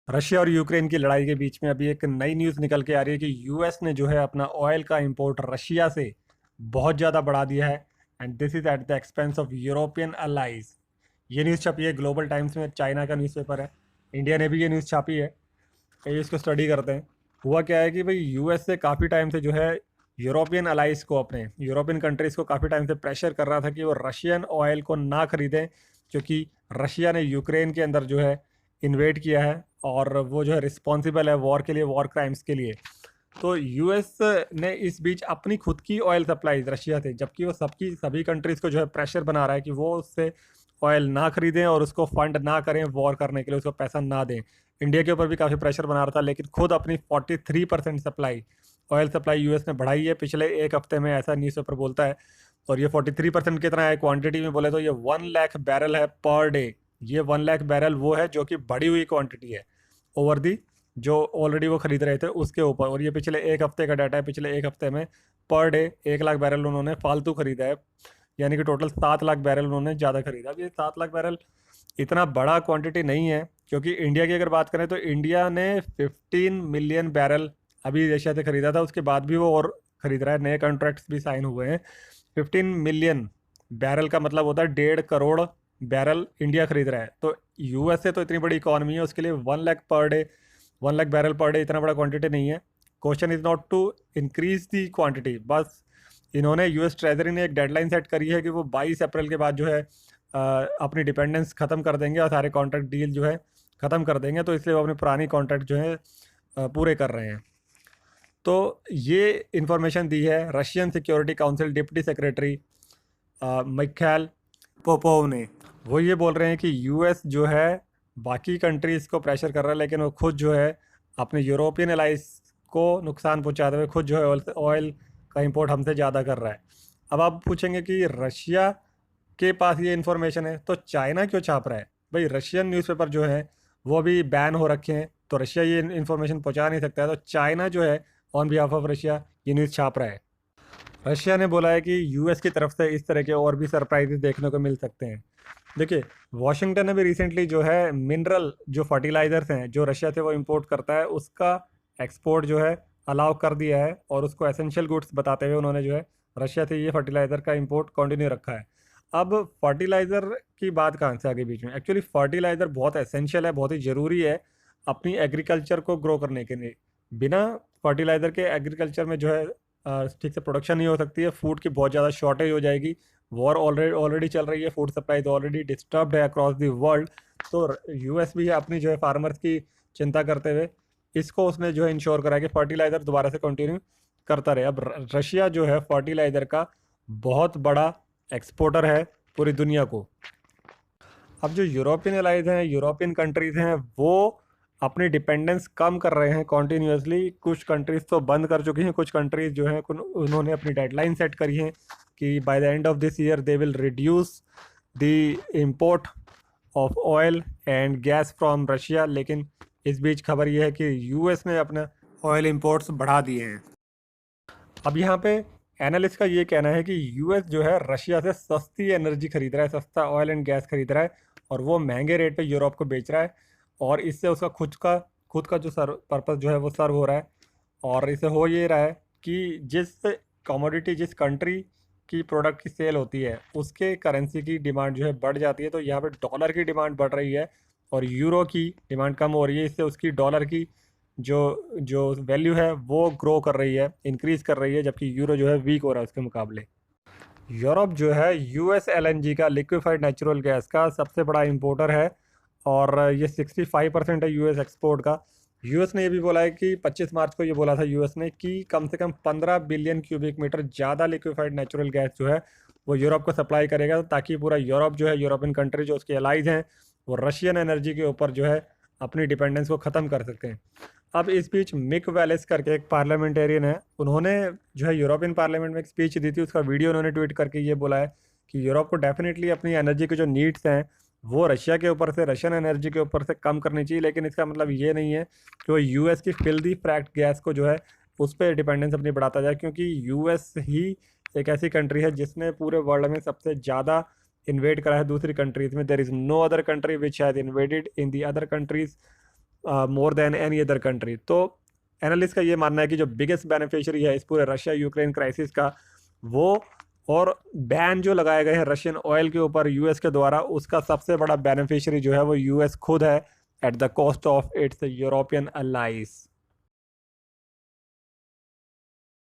Russia और Ukraine की लड़ाई के बीच में अभी एक नई न्यूज़ निकल के आ रही है कि यूएस ने जो है अपना ऑयल का इंपोर्ट रशिया से बहुत ज़्यादा बढ़ा दिया है। And this is at the expense of European allies. ये न्यूज़ छपी है ग्लोबल टाइम्स में, चाइना का न्यूज़पेपर है। इंडिया ने भी ये न्यूज़ छापी है। ये इसको स्टडी करते हैं। हुआ क्या है कि भाई यूएस से काफ़ी टाइम से जो है यूरोपियन अलाइज को, अपने यूरोपियन कंट्रीज़ को काफ़ी टाइम से प्रेशर कर रहा था कि वो रशियन ऑयल को ना खरीदें, क्योंकि रशिया ने यूक्रेन के अंदर जो है इन्वेड किया है और वो जो है रिस्पॉन्सिबल है वॉर के लिए, वॉर क्राइम्स के लिए। तो यूएस ने इस बीच अपनी खुद की ऑयल सप्लाई रशिया से, जबकि वो सभी कंट्रीज़ को जो है प्रेशर बना रहा है कि वो उससे ऑयल ना खरीदें और उसको फंड ना करें वॉर करने के लिए, उसको पैसा ना दें। इंडिया के ऊपर भी काफ़ी प्रेशर बना रहा था, लेकिन खुद अपनी 43% सप्लाई, ऑयल सप्लाई यूएस ने बढ़ाई है पिछले एक हफ्ते में, ऐसा न्यूज़पेपर बोलता है। और ये 43% कितना है क्वांटिटी में बोले तो ये 1 लाख बैरल है पर डे। ये 1 लाख बैरल वो है जो कि बढ़ी हुई क्वांटिटी है ओवर दी जो ऑलरेडी वो खरीद रहे थे उसके ऊपर। और ये पिछले एक हफ्ते का डाटा है, पिछले एक हफ्ते में पर डे 1 लाख बैरल उन्होंने फालतू खरीदा है। यानी कि टोटल 7 लाख बैरल उन्होंने ज़्यादा खरीदा। अब ये 7 लाख बैरल इतना बड़ा क्वांटिटी नहीं है, क्योंकि इंडिया की अगर बात करें तो इंडिया ने 15 मिलियन बैरल अभी रशिया से खरीदा था, उसके बाद भी वो और खरीद रहा है, नए कॉन्ट्रैक्ट्स भी साइन हुए हैं। 15 मिलियन बैरल का मतलब होता है 1.5 करोड़ बैरल इंडिया खरीद रहा है। तो यूएस से तो इतनी बड़ी इकॉनमी है, उसके लिए 1 lakh per day, 1 lakh barrel per day इतना बड़ा क्वांटिटी नहीं है। Question is not to increase the quantity, बस इन्होंने यूएस ट्रेजरी ने एक डेडलाइन सेट करी है कि वो 22 अप्रैल के बाद जो है अपनी डिपेंडेंस ख़त्म कर देंगे और सारे कॉन्ट्रैक्ट डील जो है ख़त्म कर देंगे। तो इसलिए वो अपने पुरानी कॉन्ट्रैक्ट जो है पूरे कर रहे हैं। तो ये इंफॉर्मेशन दी है Russian security council deputy secretary Mikhail Popov ने। वो ये बोल रहे हैं कि यूएस जो है बाकी कंट्रीज़ को प्रेशर कर रहा है, लेकिन वो खुद जो है अपने यूरोपियन एलाइज को नुकसान पहुंचाते हुए खुद जो है ऑयल का इंपोर्ट हमसे ज़्यादा कर रहा है। अब आप पूछेंगे कि रशिया के पास ये इन्फॉर्मेशन है तो चाइना क्यों छाप रहा है? भाई रशियन न्यूज़पेपर जो है वो भी बैन हो रखे हैं, तो रशिया ये इन्फॉर्मेशन पहुंचा नहीं सकता है। तो चाइना जो है ऑन बिहाफ ऑफ रशिया ये न्यूज़ छाप रहा है। रशिया ने बोला है कि यूएस की तरफ से इस तरह के और भी सरप्राइजेस देखने को मिल सकते हैं। देखिए, वाशिंगटन ने भी रिसेंटली जो है मिनरल जो फर्टिलाइजर्स हैं जो रशिया से वो इंपोर्ट करता है उसका एक्सपोर्ट जो है अलाउ कर दिया है, और उसको एसेंशियल गुड्स बताते हुए उन्होंने जो है रशिया से ये फर्टिलाइज़र का इंपोर्ट कंटिन्यू रखा है। अब फर्टिलाइज़र की बात कहाँ से आ गई बीच में? एक्चुअली फर्टिलाइज़र बहुत एसेंशियल है, बहुत ही ज़रूरी है अपनी एग्रीकल्चर को ग्रो करने के लिए। बिना फर्टिलाइज़र के एग्रीकल्चर में जो है ठीक से प्रोडक्शन नहीं हो सकती है, फूड की बहुत ज़्यादा शॉर्टेज हो जाएगी। वॉर ऑलरेडी ऑलरेडी चल रही है, फूड सप्लाई तो ऑलरेडी डिस्टर्ब्ड है अक्रॉस द वर्ल्ड। तो यूएस भी है अपनी जो है फार्मर्स की चिंता करते हुए इसको उसने जो है इंश्योर करा कि फर्टिलाइज़र दोबारा से कंटिन्यू करता रहे। अब रशिया जो है फर्टिलाइज़र का बहुत बड़ा एक्सपोर्टर है पूरी दुनिया को। अब जो यूरोपियन एलाइज हैं, यूरोपियन कंट्रीज़ हैं, वो अपनी डिपेंडेंस कम कर रहे हैं कॉन्टीन्यूसली। कुछ कंट्रीज़ तो बंद कर चुकी हैं, कुछ कंट्रीज़ जो हैं उन्होंने अपनी डेडलाइन सेट करी है कि by the end of this year they will reduce the import of oil and gas from Russia. लेकिन इस बीच खबर यह है कि यूएस ने अपना ऑयल इंपोर्ट्स बढ़ा दिए हैं। अब यहाँ पे एनालिस्ट का ये कहना है कि यूएस जो है रशिया से सस्ती एनर्जी खरीद रहा है, सस्ता ऑयल एंड गैस खरीद रहा है, और वो महंगे रेट पे यूरोप को बेच रहा है। और इससे उसका खुद का जो पर्पस जो है वो सर्व हो रहा है। और इससे हो ये रहा है कि जिस कमोडिटी, जिस कंट्री की प्रोडक्ट की सेल होती है उसके करेंसी की डिमांड जो है बढ़ जाती है, तो यहाँ पे डॉलर की डिमांड बढ़ रही है और यूरो की डिमांड कम हो रही है। इससे उसकी डॉलर की जो जो वैल्यू है वो ग्रो कर रही है, इंक्रीज़ कर रही है, जबकि यूरो जो है वीक हो रहा है उसके मुकाबले। यूरोप जो है यूएस एलएनजी का, लिक्विफाइड नेचुरल गैस का सबसे बड़ा इंपोर्टर है, और ये 65% है यूएस एक्सपोर्ट का। यूएस ने ये भी बोला है कि 25 मार्च को ये बोला था यूएस ने कि कम से कम 15 बिलियन क्यूबिक मीटर ज़्यादा लिक्विफाइड नेचुरल गैस जो है वो यूरोप को सप्लाई करेगा, ताकि पूरा यूरोप जो है, यूरोपियन कंट्री जो उसके एलाइज हैं, वो रशियन एनर्जी के ऊपर जो है अपनी डिपेंडेंस को ख़त्म कर सकते हैं। अब इस बीच मिक वेलेस करके एक पार्लियामेंटेरियन है, उन्होंने जो है यूरोपियन पार्लियामेंट में एक स्पीच दी थी, उसका वीडियो उन्होंने ट्वीट करके ये बोला है कि यूरोप को डेफिनेटली अपनी एनर्जी के जो नीड्स हैं वो रशिया के ऊपर से, रशियन एनर्जी के ऊपर से कम करनी चाहिए। लेकिन इसका मतलब ये नहीं है कि वो यूएस की फिल्दी फ्रैक्ट गैस को जो है उस पर डिपेंडेंस अपनी बढ़ाता जाए, क्योंकि यूएस ही एक ऐसी कंट्री है जिसने पूरे वर्ल्ड में सबसे ज़्यादा इन्वेड करा है दूसरी कंट्रीज़ में। There is no other country which has invaded in the other countries more than any other country. तो एनालिस्ट का ये मानना है कि जो बिगेस्ट बेनिफिशियरी है इस पूरे रशिया यूक्रेन क्राइसिस का, वो और बैन जो लगाए गए हैं रशियन ऑयल के ऊपर यूएस के द्वारा, उसका सबसे बड़ा बेनिफिशियरी जो है वो यूएस खुद है, at the cost of its European allies.